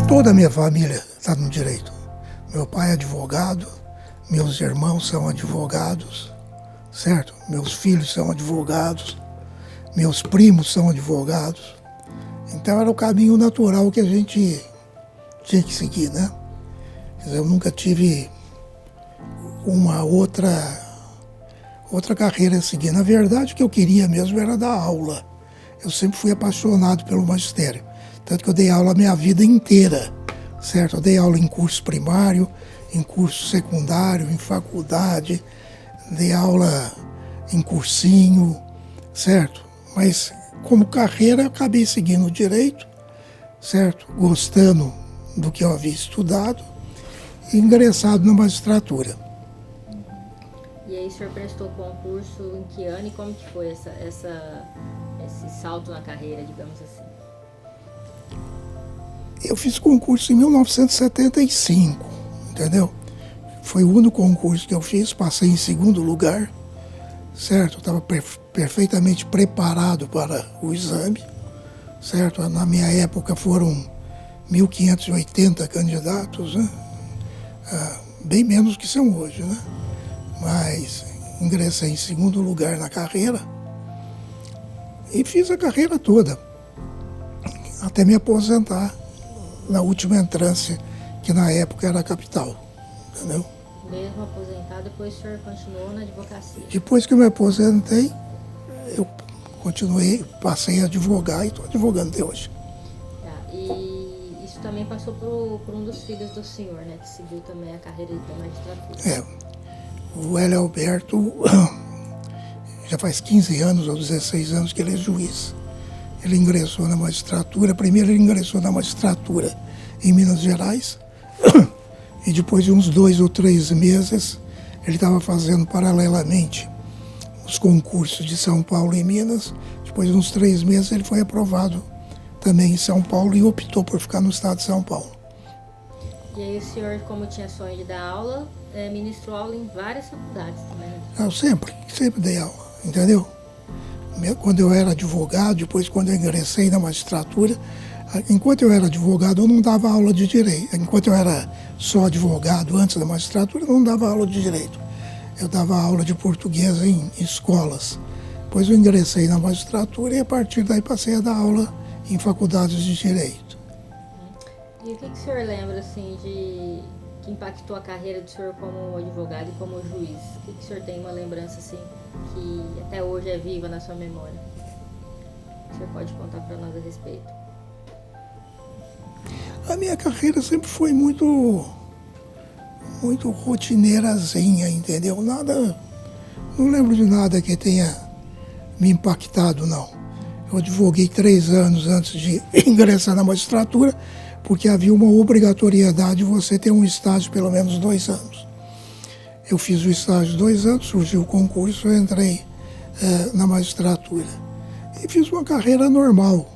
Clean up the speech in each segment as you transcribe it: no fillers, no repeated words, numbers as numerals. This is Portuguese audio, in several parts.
Toda a minha família está no direito. Meu pai é advogado, meus irmãos são advogados, certo? Meus filhos são advogados, meus primos são advogados. Então era o caminho natural que a gente tinha que seguir, né? Quer dizer, eu nunca tive uma outra carreira a seguir. Na verdade, o que eu queria mesmo era dar aula. Eu sempre fui apaixonado pelo magistério. Tanto que eu dei aula a minha vida inteira, certo? Eu dei aula em curso primário, em curso secundário, em faculdade, dei aula em cursinho, certo? Mas como carreira eu acabei seguindo o direito, certo? Gostando do que eu havia estudado e ingressado na magistratura. E aí o senhor prestou concurso em que ano e como que foi esse salto na carreira, digamos assim? Eu fiz concurso em 1975, entendeu? Foi o único concurso que eu fiz, passei em segundo lugar, certo? Eu estava perfeitamente preparado para o exame, certo? Na minha época foram 1.580 candidatos, né? Bem menos que são hoje, né? Mas ingressei em segundo lugar na carreira e fiz a carreira toda, até me aposentar na última entrância, que na época era a capital, entendeu? Mesmo aposentado, depois o senhor continuou na advocacia? Depois que eu me aposentei, eu continuei, passei a advogar e estou advogando até hoje. Tá, e isso também passou por um dos filhos do senhor, né, que seguiu também a carreira da magistratura. O Hélio Alberto já faz 15 anos ou 16 anos que ele é juiz. Ele ingressou na magistratura, primeiro ele ingressou na magistratura em Minas Gerais, e depois de uns 2 ou 3 meses, ele estava fazendo paralelamente os concursos de São Paulo e Minas. Depois de uns 3 meses ele foi aprovado também em São Paulo e optou por ficar no estado de São Paulo. E aí o senhor, como tinha sonho de dar aula, ministrou aula em várias faculdades também? Eu sempre dei aula, entendeu? Quando eu era advogado, depois quando eu ingressei na magistratura, enquanto eu era advogado eu não dava aula de direito. Enquanto eu era só advogado antes da magistratura, eu não dava aula de direito. Eu dava aula de português em escolas. Depois eu ingressei na magistratura e a partir daí passei a dar aula em faculdades de direito. E o que o senhor lembra, assim, que impactou a carreira do senhor como advogado e como juiz? O que o senhor tem uma lembrança, assim, que até hoje é viva na sua memória? O senhor pode contar para nós a respeito? A minha carreira sempre foi muito rotineirazinha, entendeu? Não lembro de nada que tenha me impactado, não. Eu advoguei 3 anos antes de ingressar na magistratura, porque havia uma obrigatoriedade de você ter um estágio pelo menos 2 anos. Eu fiz o estágio 2 anos, surgiu o concurso, eu entrei na magistratura. E fiz uma carreira normal.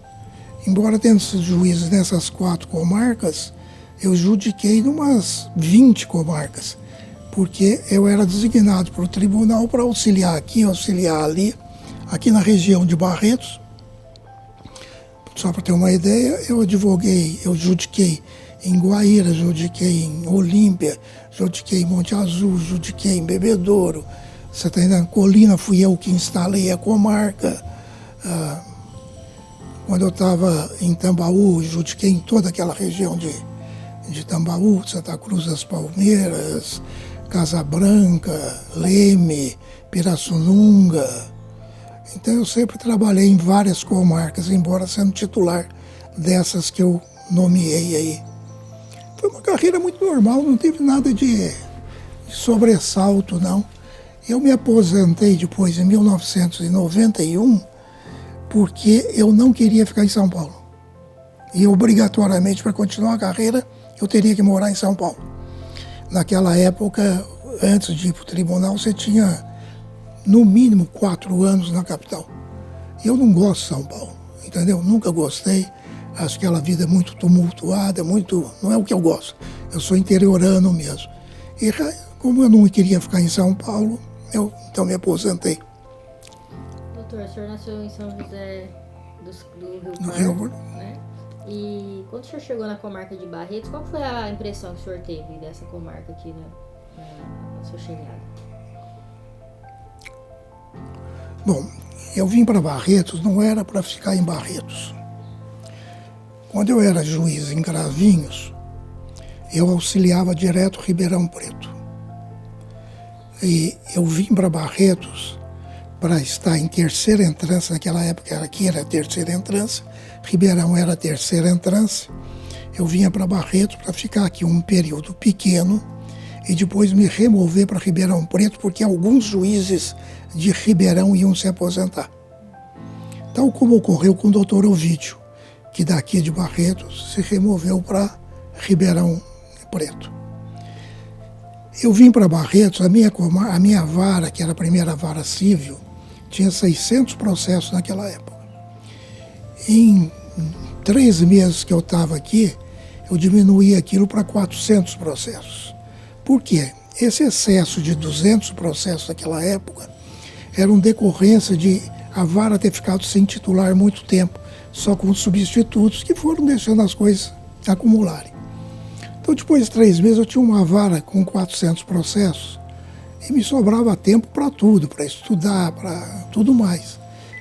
Embora tendo sido juiz nessas 4 comarcas, eu judiquei em umas 20 comarcas, porque eu era designado para o tribunal para auxiliar aqui, auxiliar ali, aqui na região de Barretos. Só para ter uma ideia, eu judiquei em Guaíra, judiquei em Olímpia, judiquei em Monte Azul, judiquei em Bebedouro. Você está entendendo? Colina fui eu que instalei a comarca. Quando eu estava em Tambaú, judiquei em toda aquela região de Tambaú, Santa Cruz das Palmeiras, Casa Branca, Leme, Pirassununga. Então eu sempre trabalhei em várias comarcas, embora sendo titular dessas que eu nomeei aí. Foi uma carreira muito normal, não teve nada de sobressalto, não. Eu me aposentei depois, em 1991, porque eu não queria ficar em São Paulo. E obrigatoriamente, para continuar a carreira, eu teria que morar em São Paulo. Naquela época, antes de ir para o tribunal, você tinha no mínimo 4 anos na capital. Eu não gosto de São Paulo, entendeu? Nunca gostei. Acho que aquela vida é muito tumultuada, não é o que eu gosto. Eu sou interiorano mesmo. E como eu não queria ficar em São Paulo, eu então me aposentei. Doutor, o senhor nasceu em São José do Rio No Pardo, Rio. né? E quando o senhor chegou na comarca de Barretos, qual foi a impressão que o senhor teve dessa comarca aqui na sua chegada? Bom, eu vim para Barretos, não era para ficar em Barretos. Quando eu era juiz em Cravinhos, eu auxiliava direto Ribeirão Preto. E eu vim para Barretos para estar em terceira entrância, naquela época aqui era terceira entrância, Ribeirão era terceira entrância. Eu vinha para Barretos para ficar aqui um período pequeno e depois me remover para Ribeirão Preto, porque alguns juízes de Ribeirão iam se aposentar. Tal como ocorreu com o doutor Ovídio, que daqui de Barretos se removeu para Ribeirão Preto. Eu vim para Barretos, a minha vara, que era a primeira vara civil, tinha 600 processos naquela época. Em 3 meses que eu estava aqui, eu diminuí aquilo para 400 processos. Por quê? Esse excesso de 200 processos naquela época era uma decorrência de a vara ter ficado sem titular muito tempo, só com substitutos que foram deixando as coisas acumularem. Então, depois de 3 meses, eu tinha uma vara com 400 processos e me sobrava tempo para tudo, para estudar, para tudo mais.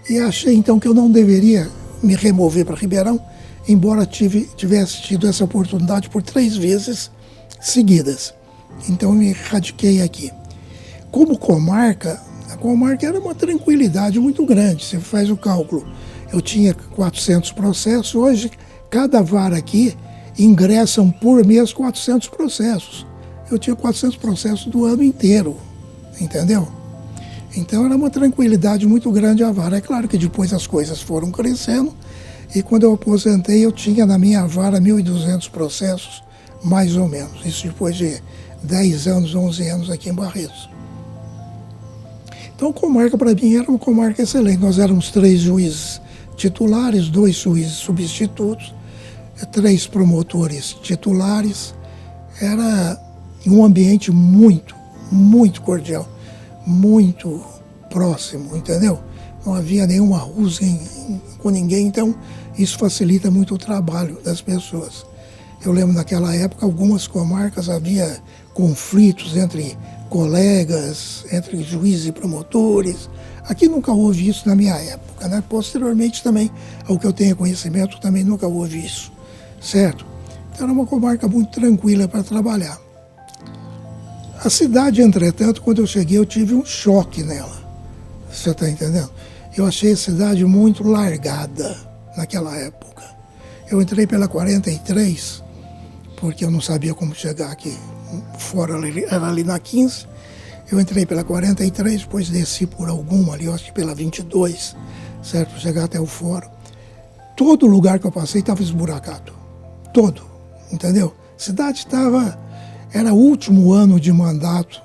E achei, então, que eu não deveria me remover para Ribeirão, embora tivesse tido essa oportunidade por 3 vezes seguidas. Então, eu me radiquei aqui. Como comarca, a comarca era uma tranquilidade muito grande. Você faz o cálculo. Eu tinha 400 processos, hoje cada vara aqui ingressam por mês 400 processos. Eu tinha 400 processos do ano inteiro, entendeu? Então era uma tranquilidade muito grande a vara. É claro que depois as coisas foram crescendo e quando eu aposentei eu tinha na minha vara 1.200 processos, mais ou menos. Isso depois de 10 anos, 11 anos aqui em Barretos. Então a comarca para mim era uma comarca excelente. Nós éramos 3 juízes titulares, 2 juízes substitutos, 3 promotores titulares. Era um ambiente muito, muito cordial, muito próximo, entendeu? Não havia nenhuma rusga com ninguém, então isso facilita muito o trabalho das pessoas. Eu lembro naquela época, algumas comarcas havia conflitos entre colegas, entre juízes e promotores. Aqui nunca houve isso na minha época, né? Posteriormente também, ao que eu tenho conhecimento, também nunca houve isso, certo? Então era uma comarca muito tranquila para trabalhar. A cidade, entretanto, quando eu cheguei, eu tive um choque nela. Você está entendendo? Eu achei a cidade muito largada naquela época. Eu entrei pela 43, porque eu não sabia como chegar aqui. Fora era ali na 15. Eu entrei pela 43, depois desci por alguma ali, eu acho que pela 22, certo? Para chegar até o fórum. Todo lugar que eu passei estava esburacado. Todo, entendeu? A cidade estava... Era o último ano de mandato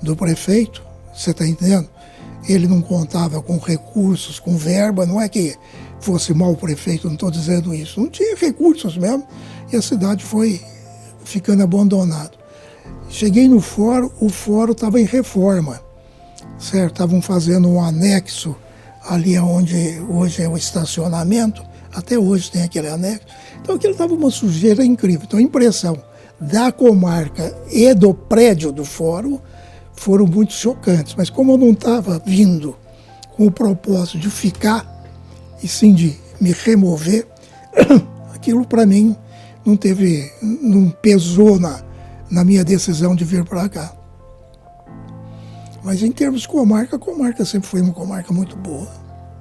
do prefeito, você está entendendo? Ele não contava com recursos, com verba, não é que fosse mau prefeito, não estou dizendo isso. Não tinha recursos mesmo e a cidade foi ficando abandonada. Cheguei no fórum, o fórum estava em reforma, certo? Estavam fazendo um anexo ali onde hoje é o estacionamento, até hoje tem aquele anexo. Então aquilo estava uma sujeira incrível. Então a impressão da comarca e do prédio do fórum foram muito chocantes. Mas como eu não estava vindo com o propósito de ficar, e sim de me remover, aquilo para mim não pesou na minha decisão de vir para cá. Mas em termos de comarca, a comarca sempre foi uma comarca muito boa.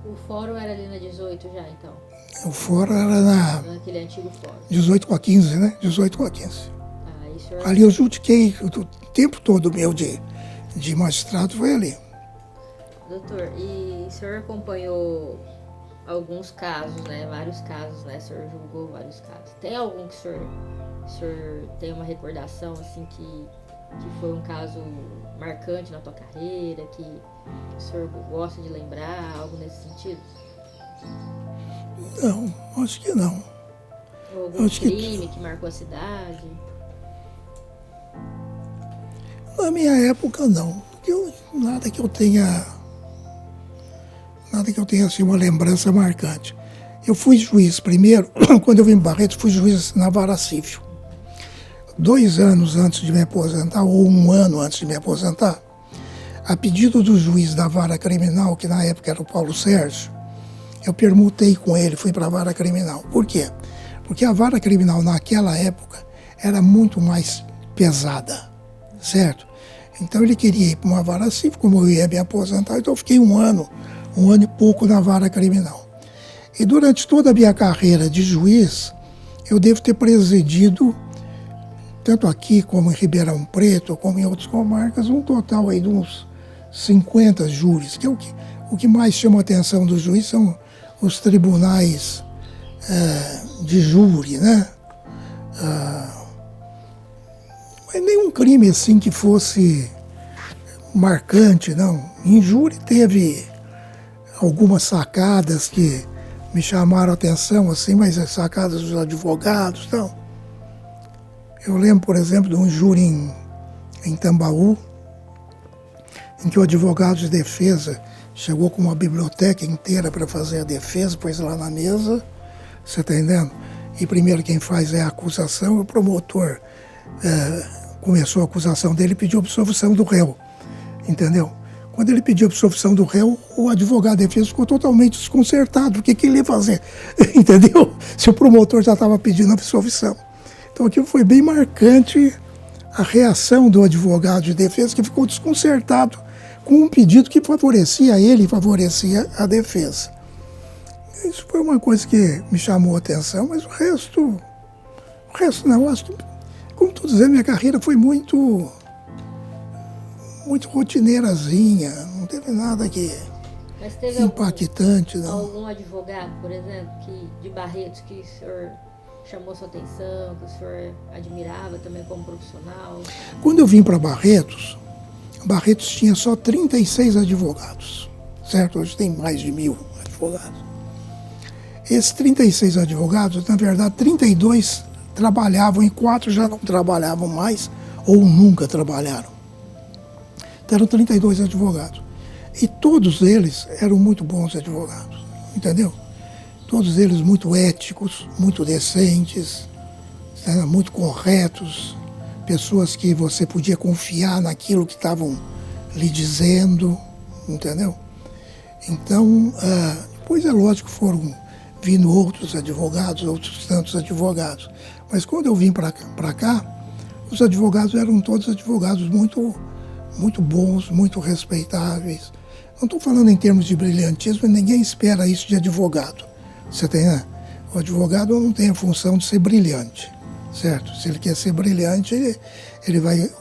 O fórum era ali na 18 já, então? O fórum era naquele antigo fórum. 18 com a 15, né? 18 com a 15. Senhor... Ali eu judiquei o tempo todo meu de magistrado, foi ali. Doutor, e o senhor acompanhou alguns casos, né? Vários casos, né? O senhor julgou vários casos. Tem algum que o senhor tem uma recordação, assim, que foi um caso marcante na tua carreira, que o senhor gosta de lembrar, algo nesse sentido? Não, acho que não. Ou algum crime que marcou a cidade? Na minha época, não. Nada que eu tenha assim, uma lembrança marcante. Eu fui juiz primeiro, quando eu vim para Barretos, fui juiz na vara civil. 2 anos antes de me aposentar, ou 1 ano antes de me aposentar, a pedido do juiz da vara criminal, que na época era o Paulo Sérgio, eu permutei com ele, fui para a vara criminal. Por quê? Porque a vara criminal naquela época era muito mais pesada, certo? Então ele queria ir para uma vara civil, como eu ia me aposentar, então eu fiquei 1 ano e pouco na vara criminal. E durante toda a minha carreira de juiz, eu devo ter presidido, tanto aqui como em Ribeirão Preto, como em outras comarcas, um total aí de uns 50 júris, que é o que mais chama a atenção do juiz são os tribunais de júri, né? Mas nenhum crime assim que fosse marcante, não. Em júri teve algumas sacadas que me chamaram a atenção, assim, mas as sacadas dos advogados, não. Eu lembro, por exemplo, de um júri em Tambaú, em que o advogado de defesa chegou com uma biblioteca inteira para fazer a defesa, pôs lá na mesa, você está entendendo? E primeiro quem faz é a acusação, e o promotor começou a acusação dele e pediu absolvição do réu, entendeu? Quando ele pediu absolvição do réu, o advogado de defesa ficou totalmente desconcertado. O que ele ia fazer? Entendeu? Se o promotor já estava pedindo absolvição. Então aquilo foi bem marcante, a reação do advogado de defesa, que ficou desconcertado com um pedido que favorecia ele e favorecia a defesa. Isso foi uma coisa que me chamou a atenção, mas o resto não. Acho que, como estou dizendo, minha carreira foi muito rotineirazinha, não teve nada que impactante. Algum advogado, por exemplo, de Barretos, que o senhor chamou sua atenção, que o senhor admirava também como profissional? Quando eu vim para Barretos tinha só 36 advogados, certo? Hoje tem mais de 1.000 advogados. Esses 36 advogados, na verdade, 32 trabalhavam e 4 já não trabalhavam mais ou nunca trabalharam. Então, eram 32 advogados. E todos eles eram muito bons advogados, entendeu? Todos eles muito éticos, muito decentes, muito corretos, pessoas que você podia confiar naquilo que estavam lhe dizendo, entendeu? Então, depois é lógico que foram vindo outros tantos advogados. Mas quando eu vim para cá, os advogados eram todos advogados muito bons, muito respeitáveis. Não estou falando em termos de brilhantismo, ninguém espera isso de advogado. Você tem, né? O advogado não tem a função de ser brilhante, certo? Se ele quer ser brilhante, ele vai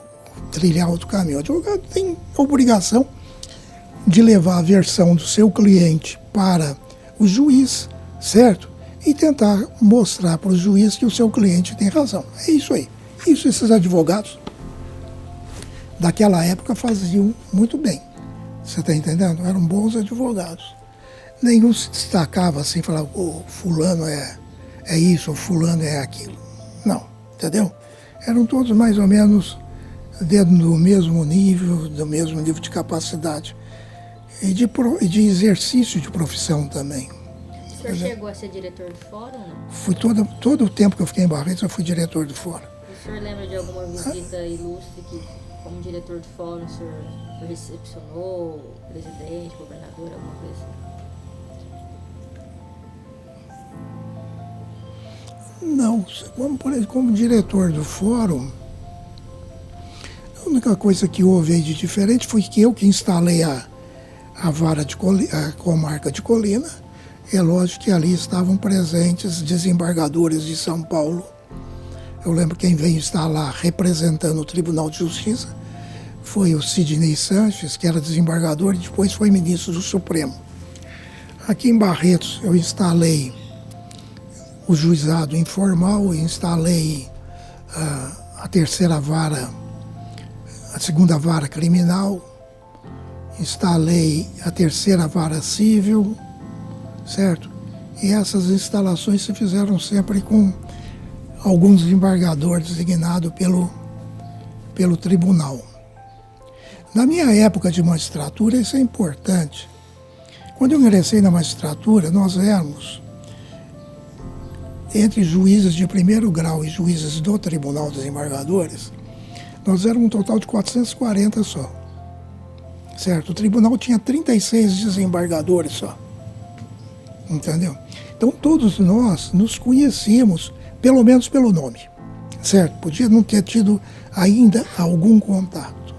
trilhar outro caminho. O advogado tem a obrigação de levar a versão do seu cliente para o juiz, certo? E tentar mostrar para o juiz que o seu cliente tem razão. É isso aí. Isso esses advogados daquela época faziam muito bem. Você está entendendo? Eram bons advogados. Nenhum se destacava assim, falava, fulano é isso, ou fulano é aquilo. Não, entendeu? Eram todos mais ou menos dentro do mesmo nível de capacidade. E de exercício de profissão também. O senhor chegou a ser diretor do fórum, não? Fui todo o tempo que eu fiquei em Barretos, eu fui diretor do fórum. O senhor lembra de alguma visita ilustre que, como diretor do fórum, o senhor recepcionou o presidente, o governador, alguma coisa assim? Não, como diretor do fórum, a única coisa que houve aí de diferente foi que eu que instalei a comarca de Colina. É lógico que ali estavam presentes desembargadores de São Paulo. Eu lembro quem veio instalar representando o Tribunal de Justiça foi o Sidney Sanches, que era desembargador e depois foi ministro do Supremo. Aqui em Barretos eu instalei o juizado informal, instalei a segunda vara criminal, instalei a terceira vara civil, certo? E essas instalações se fizeram sempre com algum desembargador designado pelo tribunal. Na minha época de magistratura, isso é importante. Quando eu ingressei na magistratura, nós éramos entre juízes de primeiro grau e juízes do Tribunal dos Desembargadores, nós éramos um total de 440 só. Certo? O tribunal tinha 36 desembargadores só. Entendeu? Então todos nós nos conhecíamos, pelo menos pelo nome. Certo? Podia não ter tido ainda algum contato.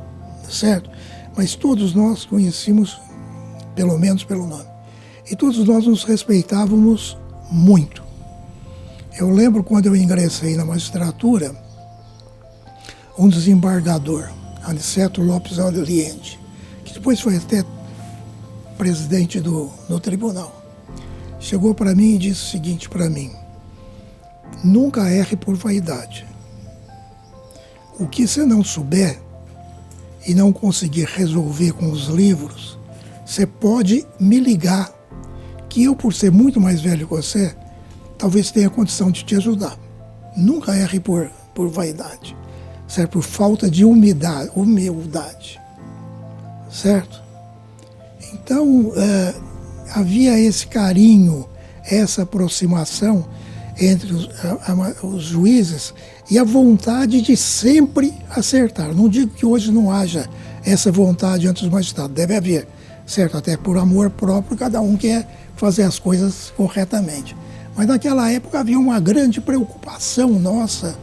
Certo? Mas todos nós conhecíamos pelo menos pelo nome. E todos nós nos respeitávamos muito. Eu lembro quando eu ingressei na magistratura, um desembargador, Aniceto Lopes Aliente, que depois foi até presidente do tribunal, chegou para mim e disse o seguinte para mim: nunca erre por vaidade. O que você não souber e não conseguir resolver com os livros, você pode me ligar, que eu, por ser muito mais velho que você, talvez tenha condição de te ajudar. Nunca erre por vaidade, certo? Por falta de humildade, certo? Então, havia esse carinho, essa aproximação entre os juízes e a vontade de sempre acertar. Não digo que hoje não haja essa vontade entre os magistrados, deve haver, certo? Até por amor próprio, cada um quer fazer as coisas corretamente. Mas naquela época havia uma grande preocupação nossa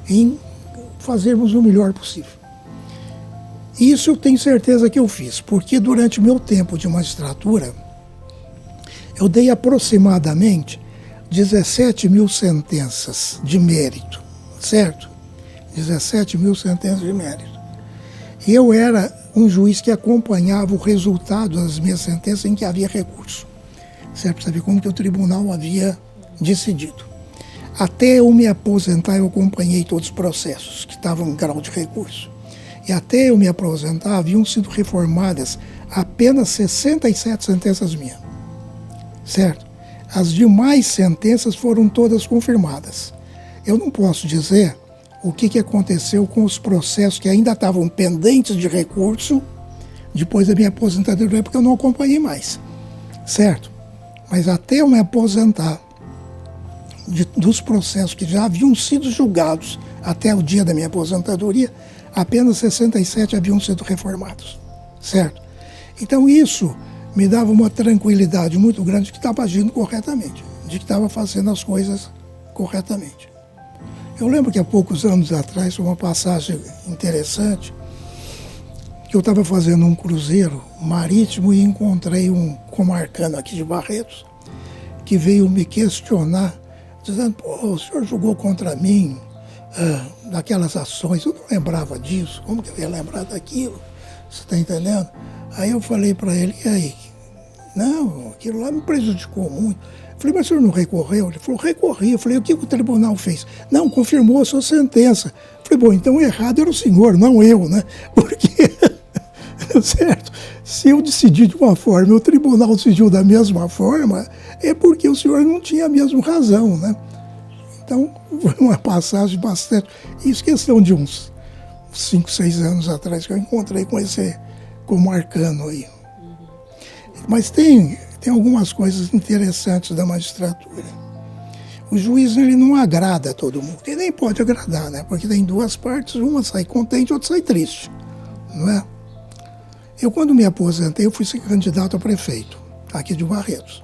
em fazermos o melhor possível. Isso eu tenho certeza que eu fiz, porque durante o meu tempo de magistratura, eu dei aproximadamente 17 mil sentenças de mérito, certo? 17 mil sentenças de mérito. E eu era um juiz que acompanhava o resultado das minhas sentenças em que havia recurso, certo? Para saber como que o tribunal havia decidido. Até eu me aposentar, eu acompanhei todos os processos que estavam em grau de recurso. E até eu me aposentar, haviam sido reformadas apenas 67 sentenças minhas, certo? As demais sentenças foram todas confirmadas. Eu não posso dizer o que aconteceu com os processos que ainda estavam pendentes de recurso depois da minha aposentadoria, porque eu não acompanhei mais, certo? Mas até eu me aposentar, dos processos que já haviam sido julgados até o dia da minha aposentadoria, apenas 67 haviam sido reformados, certo? Então isso me dava uma tranquilidade muito grande de que estava agindo corretamente, de que estava fazendo as coisas corretamente. Eu lembro que há poucos anos atrás, foi uma passagem interessante, que eu estava fazendo um cruzeiro marítimo e encontrei um comarcano aqui de Barretos, que veio me questionar, dizendo: pô, o senhor julgou contra mim daquelas ações, eu não lembrava disso, como que eu ia lembrar daquilo? Você está entendendo? Aí eu falei para ele: e aí? Não, aquilo lá me prejudicou muito. Eu falei: mas o senhor não recorreu? Ele falou: recorri. Eu falei: o que o tribunal fez? Não, confirmou a sua sentença. Eu falei: bom, então o errado era o senhor, não eu, né? Porque, certo, se eu decidi de uma forma e o tribunal decidiu da mesma forma, é porque o senhor não tinha a mesma razão, né? Então, foi uma passagem bastante... Isso questão de uns 5, 6 anos atrás que eu encontrei com esse comarcano aí. Mas tem algumas coisas interessantes da magistratura. O juiz, ele não agrada a todo mundo. Ele nem pode agradar, né? Porque tem duas partes, uma sai contente, outra sai triste, não é? Eu, quando me aposentei, eu fui ser candidato a prefeito, aqui de Barretos.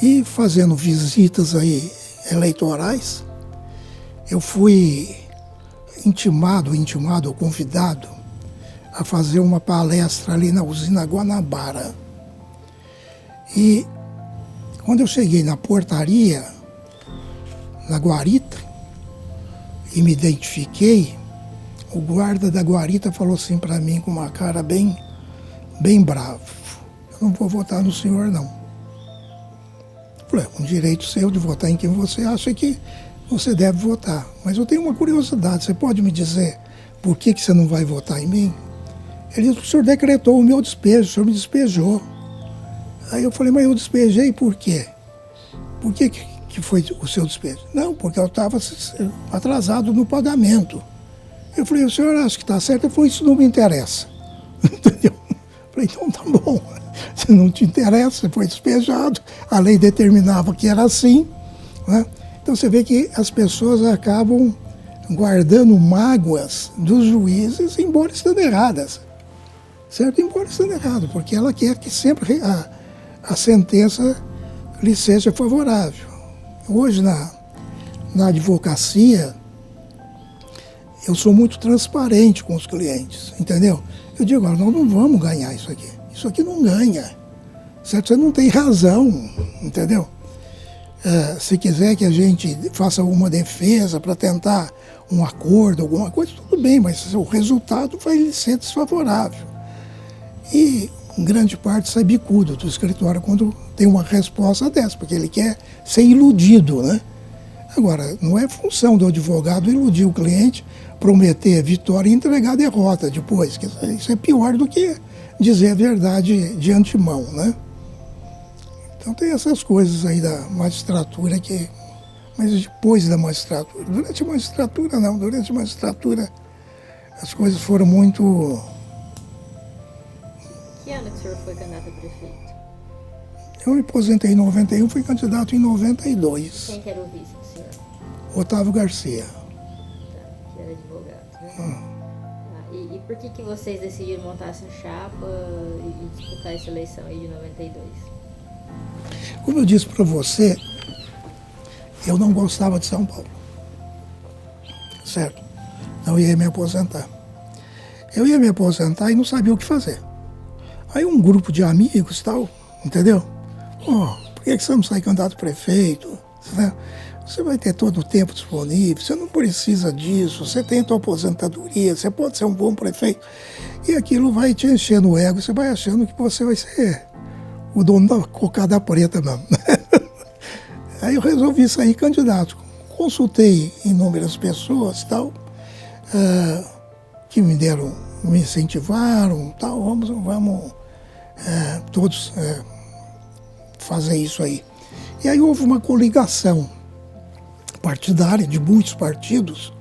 E fazendo visitas aí eleitorais, eu fui intimado ou convidado a fazer uma palestra ali na usina Guanabara. E quando eu cheguei na portaria, na guarita, e me identifiquei, o guarda da guarita falou assim para mim com uma cara bem bravo: eu não vou votar no senhor, não. Eu falei: é um direito seu de votar em quem você acha que você deve votar. Mas eu tenho uma curiosidade, você pode me dizer por que você não vai votar em mim? Ele disse: o senhor decretou o meu despejo, o senhor me despejou. Aí eu falei: mas eu despejei por quê? Por que foi o seu despejo? Não, porque eu estava atrasado no pagamento. Eu falei: o senhor acha que está certo? Ele falou: isso não me interessa. Entendeu? Eu falei: então tá bom. Se não te interessa, você foi despejado. A lei determinava que era assim. Né? Então você vê que as pessoas acabam guardando mágoas dos juízes, embora estando erradas. Certo? Embora estando errado, porque ela quer que sempre a sentença lhe seja favorável. Hoje, na advocacia, eu sou muito transparente com os clientes, entendeu? Eu digo, nós não vamos ganhar isso aqui não ganha, certo? Você não tem razão, entendeu? Se quiser que a gente faça alguma defesa para tentar um acordo, alguma coisa, tudo bem, mas o resultado vai ser desfavorável. E grande parte sai bicudo do escritório quando tem uma resposta dessa, porque ele quer ser iludido, né? Agora, não é função do advogado iludir o cliente, prometer vitória e entregar a derrota depois. Que isso é pior do que dizer a verdade de antemão, né? Então tem essas coisas aí da magistratura que... Mas depois da magistratura, durante a magistratura não, durante a magistratura as coisas foram muito... Que ano que o senhor foi candidato a prefeito? Eu me aposentei em 91, fui candidato em 92. Quem que era o vice do senhor? Otávio Garcia. Tá, que era advogado, né? E por que vocês decidiram montar essa chapa e disputar essa eleição aí de 92? Como eu disse para você, eu não gostava de São Paulo. Certo? Não ia me aposentar. Eu ia me aposentar e não sabia o que fazer. Aí um grupo de amigos e tal, entendeu? Por que você não sai candidato a prefeito? Você vai ter todo o tempo disponível, você não precisa disso, você tem a tua aposentadoria, você pode ser um bom prefeito. E aquilo vai te enchendo o ego, você vai achando que você vai ser o dono da cocada preta mesmo. Aí eu resolvi sair candidato. Consultei inúmeras pessoas e tal, que me incentivaram, tal, vamos todos fazer isso aí. E aí houve uma coligação partidária de muitos partidos,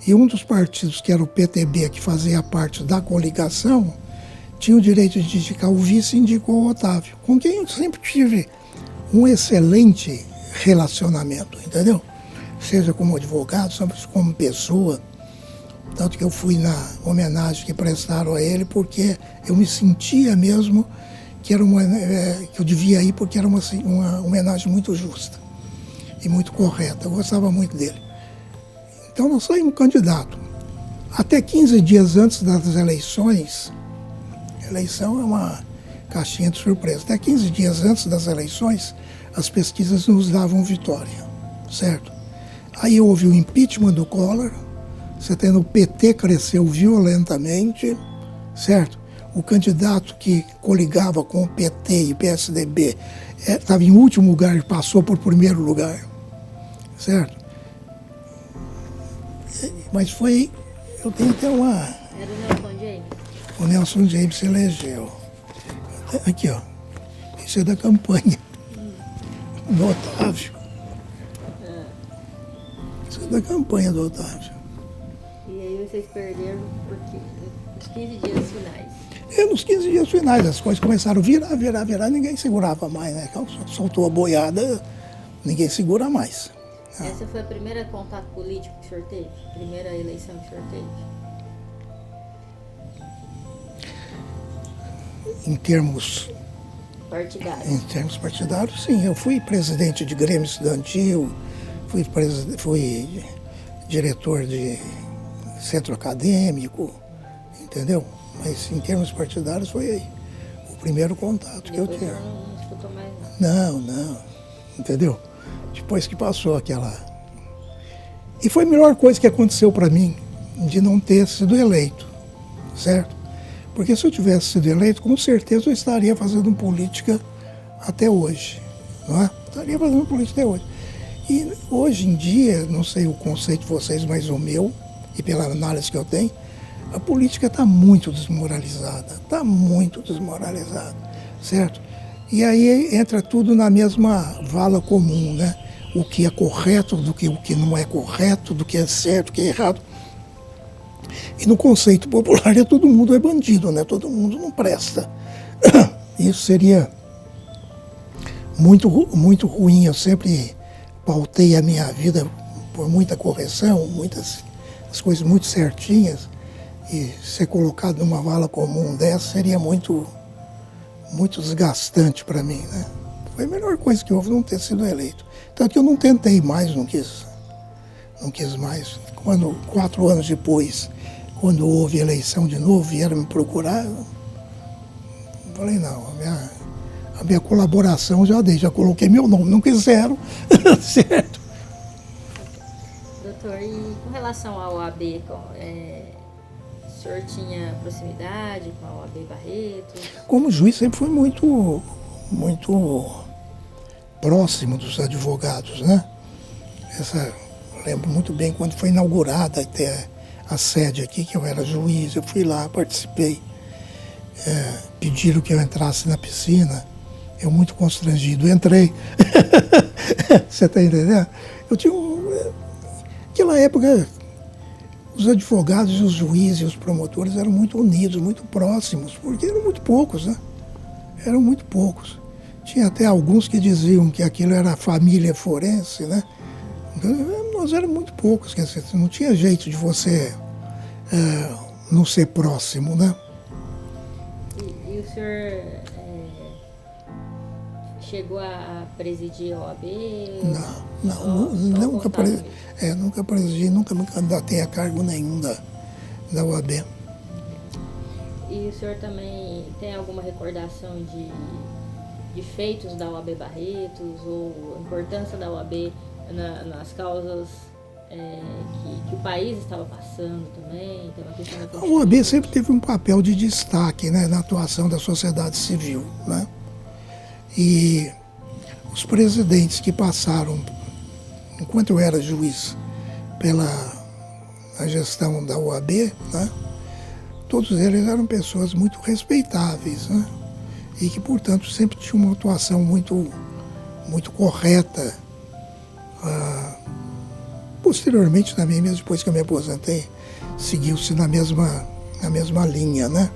e um dos partidos, que era o PTB, que fazia parte da coligação, tinha o direito de indicar o vice e indicou o Otávio, com quem eu sempre tive um excelente relacionamento, entendeu? Seja como advogado, seja como pessoa. Tanto que eu fui na homenagem que prestaram a ele, porque eu me sentia mesmo que eu devia ir, porque era uma homenagem muito justa e muito correta. Eu gostava muito dele. Então nós saímos candidato. Até 15 dias antes das eleições, eleição é uma caixinha de surpresa. Até 15 dias antes das eleições, as pesquisas nos davam vitória, certo? Aí houve o impeachment do Collor, você tendo o PT cresceu violentamente, certo? O candidato que coligava com o PT e PSDB estava em último lugar e passou por primeiro lugar, certo? Mas foi, eu tenho até uma... Era o Nelson James? O Nelson James se elegeu. Aqui, ó, isso é da campanha do Otávio. Isso é da campanha do Otávio. E aí vocês perderam porque nos 15 dias finais. Nos 15 dias finais as coisas começaram a virar, ninguém segurava mais, né? Quando soltou a boiada, ninguém segura mais. Essa foi a primeira contato político que o senhor teve? A primeira eleição que o senhor teve? Em termos partidários, sim. Eu fui presidente de Grêmio Estudantil, fui diretor de centro acadêmico, entendeu? Mas em termos partidários foi aí o primeiro contato que eu tive. Não disputou mais Não, entendeu? Depois que passou aquela... E foi a melhor coisa que aconteceu para mim, de não ter sido eleito, certo? Porque se eu tivesse sido eleito, com certeza eu estaria fazendo política até hoje, não é? Estaria fazendo política até hoje. E hoje em dia, não sei o conceito de vocês, mas o meu, e pela análise que eu tenho, a política está muito desmoralizada, certo? E aí entra tudo na mesma vala comum, né? O que é correto, o que não é correto, do que é certo, o que é errado. E no conceito popular todo mundo é bandido, né? Todo mundo não presta. Isso seria muito ruim. Eu sempre pautei a minha vida por muita correção, as coisas muito certinhas, e ser colocado numa vala comum dessa seria muito desgastante para mim, né? Foi a melhor coisa que houve não ter sido eleito. Tanto que eu não tentei mais, não quis mais. Quando, 4 anos depois, quando houve eleição de novo, vieram me procurar, eu falei, não, a minha colaboração já dei, já coloquei meu nome, não quiseram, certo? Doutor, e com relação à OAB, o senhor tinha proximidade com a OAB Barretos? Como juiz sempre fui muito próximo dos advogados, né? Lembro muito bem quando foi inaugurada até a sede aqui, que eu era juiz, eu fui lá, participei. Pediram que eu entrasse na piscina, eu muito constrangido, entrei. Você está entendendo? Eu tinha naquela época, os advogados e os juízes e os promotores eram muito unidos, muito próximos, porque eram muito poucos, né? Eram muito poucos. Tinha até alguns que diziam que aquilo era a família forense, né? Nós éramos muito poucos, quer dizer, não tinha jeito de você não ser próximo, né? E o senhor chegou a presidir a OAB? Nunca presidi, nunca me candidatei a cargo nenhum da OAB. E o senhor também tem alguma recordação de feitos da OAB Barretos ou a importância da OAB nas causas que o país estava passando também? A OAB sempre teve um papel de destaque, né, na atuação da sociedade civil, né? E os presidentes que passaram, enquanto eu era juiz, pela gestão da OAB, né, todos eles eram pessoas muito respeitáveis, né, e que, portanto, sempre tinham uma atuação muito correta. Posteriormente, também, mesmo depois que eu me aposentei, seguiu-se na mesma linha, né?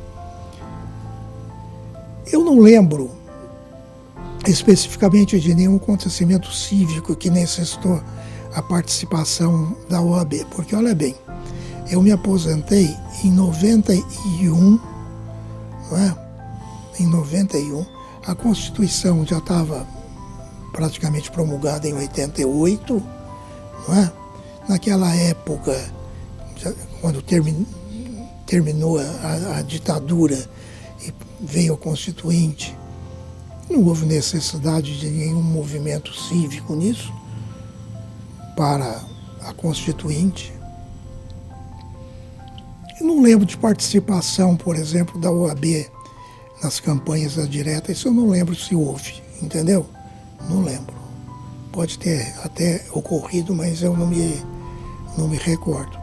Eu não lembro especificamente de nenhum acontecimento cívico que necessitou a participação da OAB, porque, olha bem, eu me aposentei em 91, não é? Em 91, a Constituição já estava praticamente promulgada em 88, não é? Naquela época, quando terminou a ditadura e veio a Constituinte, não houve necessidade de nenhum movimento cívico nisso para a Constituinte. Eu não lembro de participação, por exemplo, da OAB nas campanhas da direta, isso eu não lembro se houve, entendeu? Não lembro. Pode ter até ocorrido, mas eu não me recordo.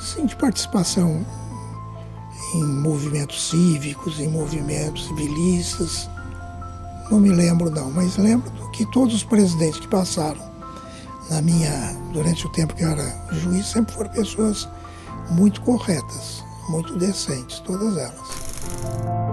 Sim, de participação em movimentos cívicos, em movimentos civilistas, não me lembro não, mas lembro que todos os presidentes que passaram durante o tempo que eu era juiz, sempre foram pessoas muito corretas, muito decentes, todas elas.